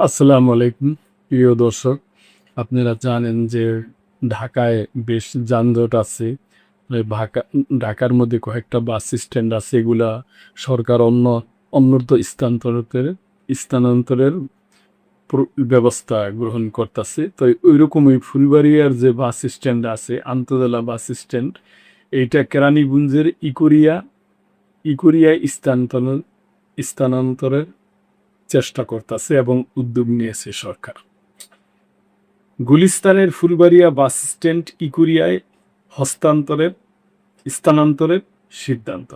আসসালামু আলাইকুম প্রিয় দর্শক। আপনারা জানেন যে ঢাকায় বেশ যানজট আছে। ঢাকার মধ্যে কয়েকটা বাস স্ট্যান্ড আছে, এগুলা সরকার অন্যত্র স্থানান্তরের ব্যবস্থা গ্রহণ করতেছে। তো ওইরকমই ফুলবাড়িয়ার যে বাস স্ট্যান্ড আছে, আন্তজেলা বাস স্ট্যান্ড, এইটা কেরানীগঞ্জের ইকুরিয়ায় স্থানান্তরের চেষ্টা করতেছে এবং উদ্যোগ নিয়েছে সরকার। গুলিস্তানের ফুলবাড়িয়া বাস স্ট্যান্ড ইকুরিয়ায় স্থানান্তরের সিদ্ধান্ত।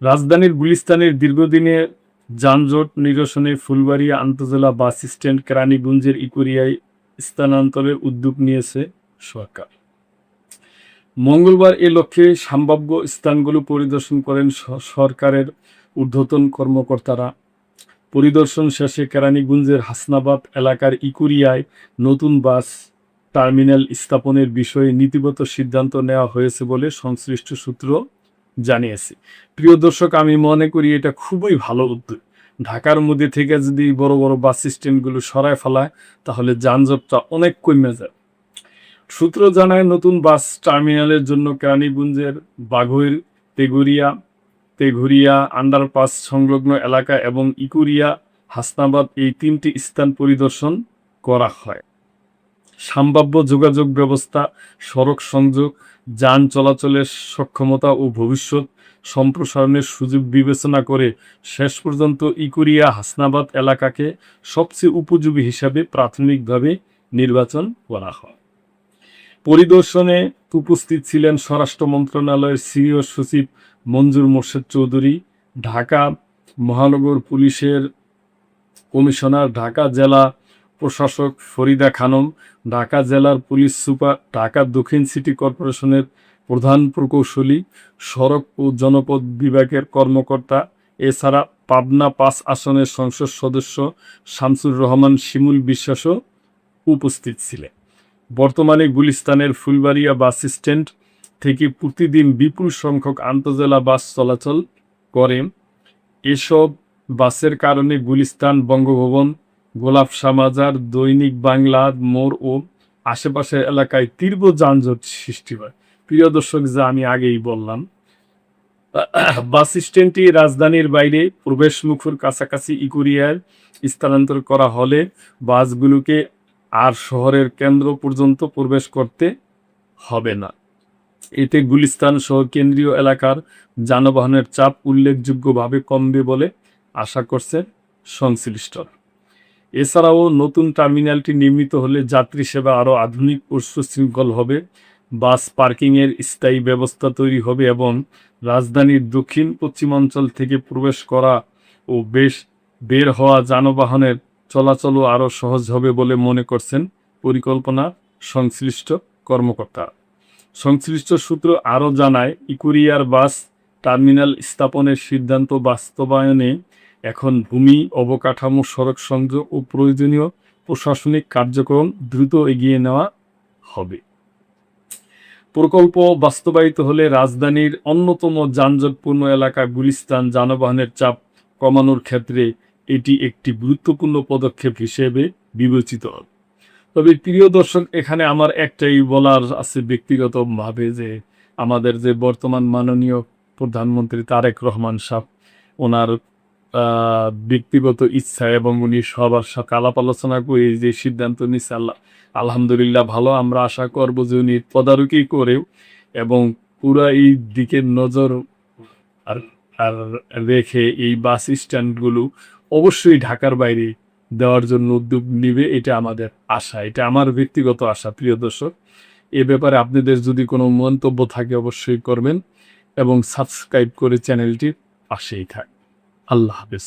রাজধানীর গুলিস্তানের দীর্ঘদিনের যানজট নিরসনে ফুলবাড়িয়া আন্তজেলা বাস স্ট্যান্ড কেরানীগঞ্জের ইকুরিয়ায় স্থানান্তরের উদ্যোগ নিয়েছে সরকার। মঙ্গলবার এ লক্ষ্যে সম্ভাব্য স্থানগুলো পরিদর্শন করেন সরকারের ঊর্ধ্বতন কর্মকর্তারা। পরিদর্শন শেষে কেরানীগঞ্জের হাসনাবাদ এলাকার ইকুরিয়ায় নতুন বাস টার্মিনাল স্থাপনের বিষয়ে নীতিগত সিদ্ধান্ত নেওয়া হয়েছে বলে সংশ্লিষ্ট সূত্র জানিয়েছে। প্রিয় দর্শক, আমি মনে করি এটা খুবই ভালো উদ্যোগ। ঢাকার মধ্যে থেকে যদি বড় বড় বাস স্ট্যান্ডগুলো সরায় ফেলায়, তাহলে যানজটটা অনেক কমে যায়। সূত্র জানায়, নতুন বাস টার্মিনালের জন্য কেরানীগঞ্জের বাঘৈর, তেঘুরিয়া আন্ডারপাস সংলগ্ন এলাকা এবং ইকুরিয়া, হাসনাবাদ এই তিনটি স্থান পরিদর্শন করা হয়। সম্ভাব্য যোগাযোগ ব্যবস্থা, সড়ক সংযোগ, যান চলাচলের সক্ষমতা ও ভবিষ্যৎ সম্প্রসারণের সুযোগ বিবেচনা করে শেষ পর্যন্ত ইকুরিয়া হাসনাবাদ এলাকাকে সবচেয়ে উপযোগী হিসাবে প্রাথমিকভাবে নির্বাচন করা হয়। পরিদর্শনে উপস্থিত ছিলেন স্বরাষ্ট্র মন্ত্রণালয়ের সিনিয়র সচিব মঞ্জুর মোর্শেদ চৌধুরী, ঢাকা মহানগর পুলিশের কমিশনার, ঢাকা জেলা প্রশাসক ফরিদা খানম, ঢাকা জেলার পুলিশ সুপার, ঢাকা দক্ষিণ সিটি কর্পোরেশনের প্রধান প্রকৌশলী, সড়ক ও জনপথ বিভাগের কর্মকর্তা। এছাড়া পাবনা ৫ আসনের সংসদ সদস্য শামসুর রহমান শিমুল বিশ্বাসও উপস্থিত ছিলেন। বর্তমানে গুলিস্তানের ফুলবাড়িয়া বাস স্ট্যান্ড থেকে প্রতিদিন বিপুল সংখ্যক আন্তজেলা বাস চলাচল করে। এসব বাসের কারণে গুলিস্তান, বঙ্গভবন, গোলাপশাহ বাজার, দৈনিক বাংলা মোড় ও আশেপাশের এলাকায় তীব্র যানজট সৃষ্টি হয়। প্রিয় দর্শক, যা আমি আগেই বললাম, বাস স্ট্যান্ডটি রাজধানীর বাইরে প্রবেশমুখের কাছাকাছি ইকুরিয়ায় স্থানান্তর করা হলে বাসগুলোকে আর শহরের কেন্দ্র পর্যন্ত প্রবেশ করতে হবে না। এতে গুলিস্তান সহ কেন্দ্রীয় এলাকার যানবাহনের চাপ উল্লেখযোগ্যভাবে কমবে বলে আশা করছে সংশ্লিষ্টরা। এছাড়াও নতুন টার্মিনালটি নির্মিত হলে যাত্রী সেবা আরও আধুনিক ও সুশৃঙ্খল হবে, বাস পার্কিংয়ের স্থায়ী ব্যবস্থা তৈরি হবে এবং রাজধানীর দক্ষিণ পশ্চিমাঞ্চল থেকে প্রবেশ করা ও বের হওয়া যানবাহনের চলাচলও আরও সহজ হবে বলে মনে করছেন পরিকল্পনা সংশ্লিষ্ট কর্মকর্তা। সংশ্লিষ্ট সূত্র আরও জানায়, ইকুরিয়ার বাস টার্মিনাল স্থাপনের সিদ্ধান্ত বাস্তবায়নে এখন ভূমি, অবকাঠামো, সড়ক সংযোগ ও প্রয়োজনীয় প্রশাসনিক কার্যক্রম দ্রুত এগিয়ে নেওয়া হবে। প্রকল্প বাস্তবায়িত হলে রাজধানীর অন্যতম যানজটপূর্ণ এলাকা গুলিস্তান যানবাহনের চাপ কমানোর ক্ষেত্রে এটি একটি গুরুত্বপূর্ণ পদক্ষেপ হিসেবে বিবেচিত হবে। তবে প্রিয় দর্শক, এখানে আমার একটাই বলার আছে ব্যক্তিগতভাবে, যে আমাদের যে বর্তমান মাননীয় প্রধানমন্ত্রী তারেক রহমান সাহেব, ওনার ব্যক্তিগত ইচ্ছা এবং উনি সবার সাথে আলাপ আলোচনা করে যে সিদ্ধান্ত নিচ্ছে, আলহামদুলিল্লাহ ভালো। আমরা আশা করব যে উনি তদারকি করেও এবং পুরা এই দিকের নজর আর আর রেখে এই বাস স্ট্যান্ডগুলো অবশ্যই ঢাকার বাইরে দেওয়ার জন্য উদ্যোগ নিবে। এটা আমাদের আশা, এটা আমার ব্যক্তিগত আশা। প্রিয় দর্শক, এ ব্যাপারে আপনাদের যদি কোনো মন্তব্য থাকে অবশ্যই করবেন এবং সাবস্ক্রাইব করে চ্যানেলটির পাশেই থাক। আল্লাহ হাফেজ।